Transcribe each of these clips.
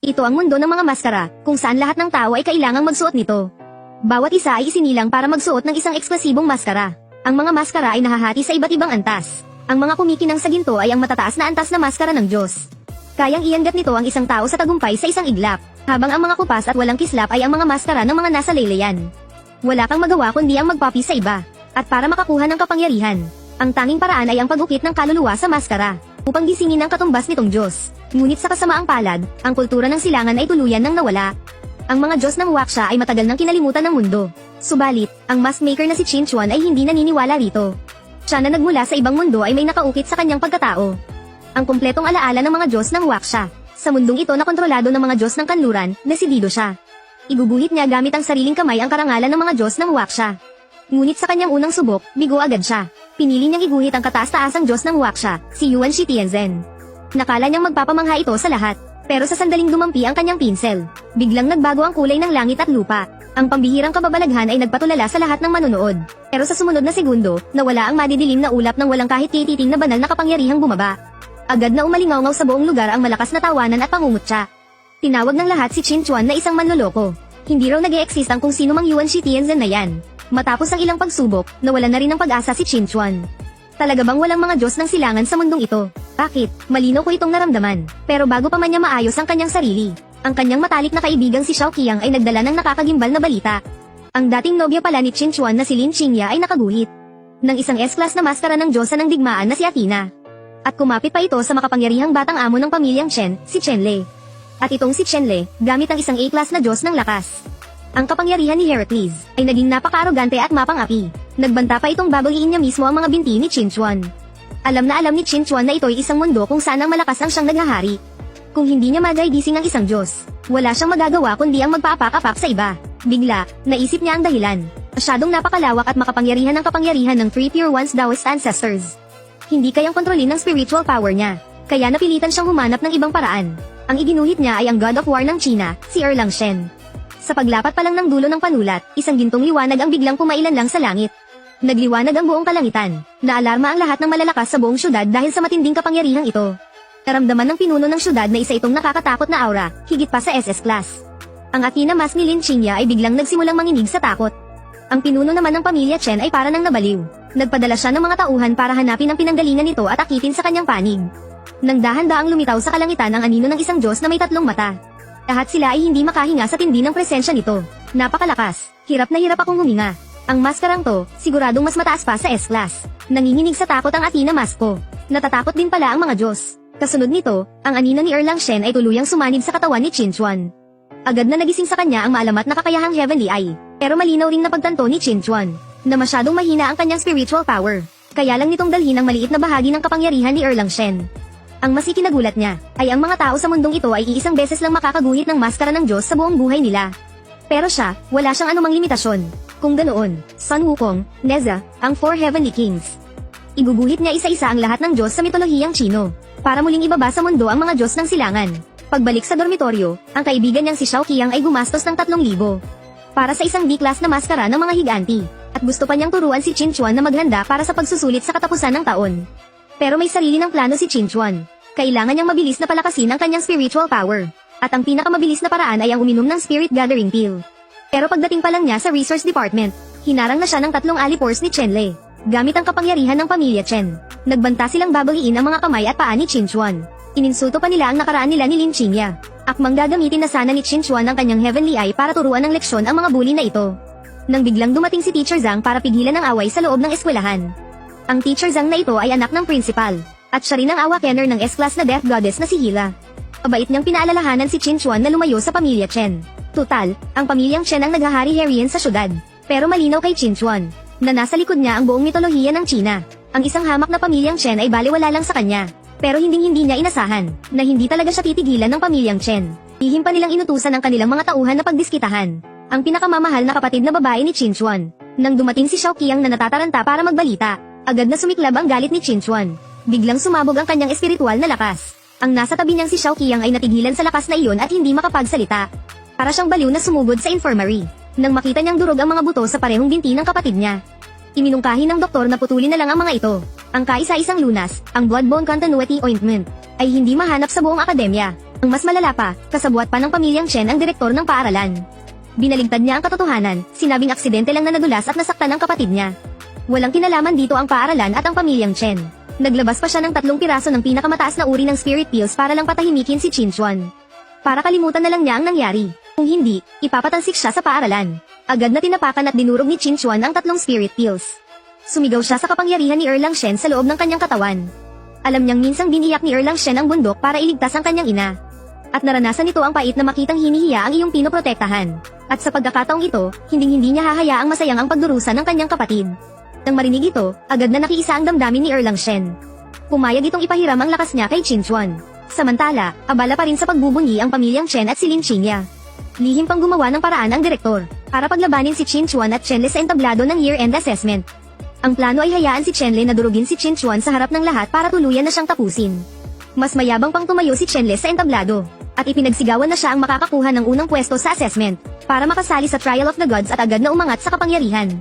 Ito ang mundo ng mga maskara, kung saan lahat ng tao ay kailangang magsuot nito. Bawat isa ay isinilang para magsuot ng isang eksklusibong maskara. Ang mga maskara ay nahahati sa iba't ibang antas. Ang mga kumikinang sa ginto ay ang matataas na antas na maskara ng Diyos. Kayang iangat nito ang isang tao sa tagumpay sa isang iglap, habang ang mga kupas at walang kislap ay ang mga maskara ng mga nasa laylayan. Wala kang magawa kundi ang magpapi sa iba. At para makakuha ng kapangyarihan, ang tanging paraan ay ang pag-ukit ng kaluluwa sa maskara, upang gisingin ang katumbas nitong Diyos. Ngunit sa kasamaang palad, ang kultura ng silangan ay tuluyan nang nawala. Ang mga Diyos ng Waksha ay matagal nang kinalimutan ng mundo. Subalit, ang mask maker na si Qin Chuan ay hindi naniniwala rito. Siya na nagmula sa ibang mundo ay may nakaukit sa kanyang pagkatao. Ang kumpletong alaala ng mga Diyos ng Waksha. Sa mundong ito na kontrolado ng mga Diyos ng kanluran, desidido siya. Iguguhit niya gamit ang sariling kamay ang karangalan ng mga Diyos ng Waksha. Ngunit sa kanyang unang subok, bigo agad siya. Pinili niyang iguhit ang kataas-taasang Diyos ng Waksha, si Yuan Shi Tianzhen. Nakala niyang magpapamangha ito sa lahat. Pero sa sandaling dumampi ang kanyang pinsel, biglang nagbago ang kulay ng langit at lupa. Ang pambihirang kababalaghan ay nagpatulala sa lahat ng manonood. Pero sa sumunod na segundo, nawala ang madidilim na ulap ng walang kahit tititing na banal na kapangyarihang bumaba. Agad na umalingaw sa buong lugar ang malakas na tawanan at pangungutya. Tinawag ng lahat si Qin Chuan na isang manloloko. Hindi raw nag-e-exist ang kung sino mang Yuan Shi Tianzhen na yan. Matapos ang ilang pagsubok, nawalan na rin ng pag-asa si Qin Chuan. Talaga bang walang mga Diyos ng silangan sa mundong ito? Bakit? Malinaw ko itong naramdaman. Pero bago pa man niya maayos ang kanyang sarili, ang kanyang matalik na kaibigang si Xiao Qiang ay nagdala ng nakakagimbal na balita. Ang dating nobya pala ni Qin Chuan na si Lin Qingya ay nakaguhit ng isang S-class na maskara ng Diyosa ng digmaan na si Athena. At kumapit pa ito sa makapangyarihang batang amo ng pamilyang Chen, si Chenle. At itong si Chenle, gamit ang isang A-class na Diyos ng lakas. Ang kapangyarihan ni Heracles ay naging napaka-arogante at mapang-api. Nagbanta pa itong babagiin niya mismo ang mga binti ni Qin Chuan. Alam na alam ni Qin Chuan na ito'y isang mundo kung saan ang malakas ang siyang naghahari. Kung hindi niya magay-gising ang isang Diyos, wala siyang magagawa kundi ang magpaapak-apak sa iba. Bigla, naisip niya ang dahilan. Masyadong napakalawak at makapangyarihan ng kapangyarihan ng Three Pure One's Taoist ancestors. Hindi kayang kontrolin ng spiritual power niya, kaya napilitan siyang humanap ng ibang paraan. Ang iginuhit niya ay ang God of War ng China, si Erlang Shen. Sa paglapat pa lang ng dulo ng panulat, isang gintong liwanag ang biglang pumailan lang sa langit. Nagliwanag ang buong kalangitan. Naalarma ang lahat ng malalakas sa buong syudad dahil sa matinding kapangyarihang ito. Naramdaman ng pinuno ng syudad na isa itong nakakatakot na aura, higit pa sa SS class. Ang Athena mask ni Lin Qingya ay biglang nagsimulang manginig sa takot. Ang pinuno naman ng pamilya Chen ay para nang nabaliw. Nagpadala siya ng mga tauhan para hanapin ang pinanggalingan nito at akitin sa kanyang panig. Nang dahan-daang lumitaw sa kalangitan ang anino ng isang Diyos na may 3 mata. Lahat sila ay hindi makahinga sa tindi ng presensya nito. Napakalakas. Hirap na hirap akong huminga. Ang maskarang to, siguradong mas mataas pa sa S-class. Nanginginig sa takot ang Athena mask ko. Natatakot din pala ang mga Diyos. Kasunod nito, ang anino ni Erlang Shen ay tuluyang sumanib sa katawan ni Qin Chuan. Agad na nagising sa kanya ang maalamat na kakayahang Heavenly Eye. Pero malinaw ring napagtanto ni Qin Chuan na masyadong mahina ang kanyang spiritual power. Kaya lang nitong dalhin ang maliit na bahagi ng kapangyarihan ni Erlang Shen. Ang mas ikinagulat niya ay ang mga tao sa mundong ito ay iisang beses lang makakaguhit ng maskara ng Diyos sa buong buhay nila. Pero siya, wala siyang anumang limitasyon. Kung ganoon, Sun Wukong, Neza, ang 4 Heavenly Kings. Iguguhit niya isa-isa ang lahat ng Diyos sa mitolohiyang Chino, para muling ibaba sa mundo ang mga Diyos ng silangan. Pagbalik sa dormitoryo, ang kaibigan niyang si Xiao Qiang ay gumastos ng 3,000 para sa isang B-class na maskara ng mga higanti, at gusto pa niyang turuan si Qin Chuan na maghanda para sa pagsusulit sa katapusan ng taon. Pero may sarili ng plano si Qin Chuan. Kailangan niyang mabilis na palakasin ang kanyang spiritual power. At ang pinakamabilis na paraan ay ang uminom ng Spirit Gathering Pill. Pero pagdating pa lang niya sa Resource Department, hinarang na siya ng 3 alipores ni Chenle. Gamit ang kapangyarihan ng pamilya Chen, nagbanta silang babagiin ang mga kamay at paa ni Qin Chuan. Ininsulto pa nila ang nakaraan nila ni Lin Qingya. Akmang gagamitin na sana ni Qin Chuan ang kanyang Heavenly Eye para turuan ng leksyon ang mga bully na ito. Nang biglang dumating si Teacher Zhang para pigilan ang away sa loob ng eskwelahan. Ang Teacher Zhang na ito ay anak ng principal, at siya rin ang awakener ng S-class na Death Goddess na si Hila. Mabait niyang pinaalalahanan si Qin Chuan na lumayo sa pamilya Chen. Tutal, ang pamilyang Chen ang naghahari-harian sa syudad. Pero malinaw kay Qin Chuan na nasa likod niya ang buong mitolohiya ng China. Ang isang hamak na pamilyang Chen ay baliwala lang sa kanya. Pero hindi niya inasahan na hindi talaga siya titigilan ng pamilyang Chen. Lihim pa nilang inutusan ang kanilang mga tauhan na pagdiskitahan ang pinakamamahal na kapatid na babae ni Qin Chuan. Nang dumating si Xiao Qiang na natataranta para magbalita, agad na sumiklab ang galit ni Qin Chuan. Biglang sumabog ang kanyang espiritual na lakas. Ang nasa tabi niyang si Xiao Qiang ay natigilan sa lakas na iyon at hindi makapagsalita. Para siyang baliw na sumugod sa infirmary. Nang makita niyang durog ang mga buto sa parehong binti ng kapatid niya, iminungkahi ng doktor na putulin na lang ang mga ito. Ang kaisa-isang lunas, ang Bloodbone Continuity Ointment, ay hindi mahanap sa buong akademya. Ang mas malala pa, kasabwat pa ng pamilyang Chen ang direktor ng paaralan. Binaligtad niya ang katotohanan, sinabing aksidente lang na nadulas at nasaktan ang kapatid niya. Walang kinalaman dito ang paaralan at ang pamilyang Chen. Naglabas pa siya ng 3 piraso ng pinakamataas na uri ng spirit pills para lang patahimikin si Qin Chuan. Para kalimutan na lang niya ang nangyari. Kung hindi, ipapatansik siya sa paaralan. Agad na tinapakan at dinurog ni Qin Chuan ang 3 spirit pills. Sumigaw siya sa kapangyarihan ni Erlang Shen sa loob ng kanyang katawan. Alam niyang minsang biniyak ni Erlang Shen ang bundok para iligtas ang kanyang ina. At naranasan nito ang pait na makitang hinihiya ang iyong pinoprotektahan. At sa pagkakataong ito, hindi niya hahayaang masayang ang pagdurusa ng kanyang kapatid. Nang marinig ito, agad na nakiisa ang damdamin ni Erlang Shen. Pumayag itong ipahiram ang lakas niya kay Qin Chuan. Samantala, abala pa rin sa pagbubunyi ang pamilyang Chen at si Lin Qingya. Lihim pang gumawa ng paraan ang direktor, para paglabanin si Qin Chuan at Chenle sa entablado ng year-end assessment. Ang plano ay hayaan si Chenle na durugin si Qin Chuan sa harap ng lahat para tuluyan na siyang tapusin. Mas mayabang pang tumayo si Chenle sa entablado, at ipinagsigawan na siya ang makakakuha ng unang pwesto sa assessment, para makasali sa Trial of the Gods at agad na umangat sa kapangyarihan.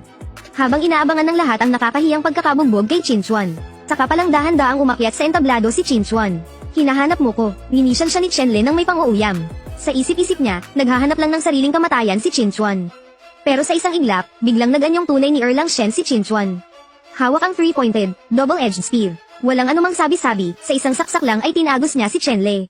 Habang inaabangan ng lahat ang nakakahiyang pagkakabugbog kay Qin Chuan, saka palang dahan-daang umakyat sa entablado si Qin Chuan. Hinahanap mo ko, linisan siya ni Chenle ng may pang-uuyam. Sa isip-isip niya, naghahanap lang ng sariling kamatayan si Qin Chuan. Pero sa isang iglap, biglang naganyong tunay ni Erlang Shen si Qin Chuan. Hawak ang 3-pointed, double-edged spear. Walang anumang sabi-sabi, sa isang saksak lang ay tinagos niya si Chenle.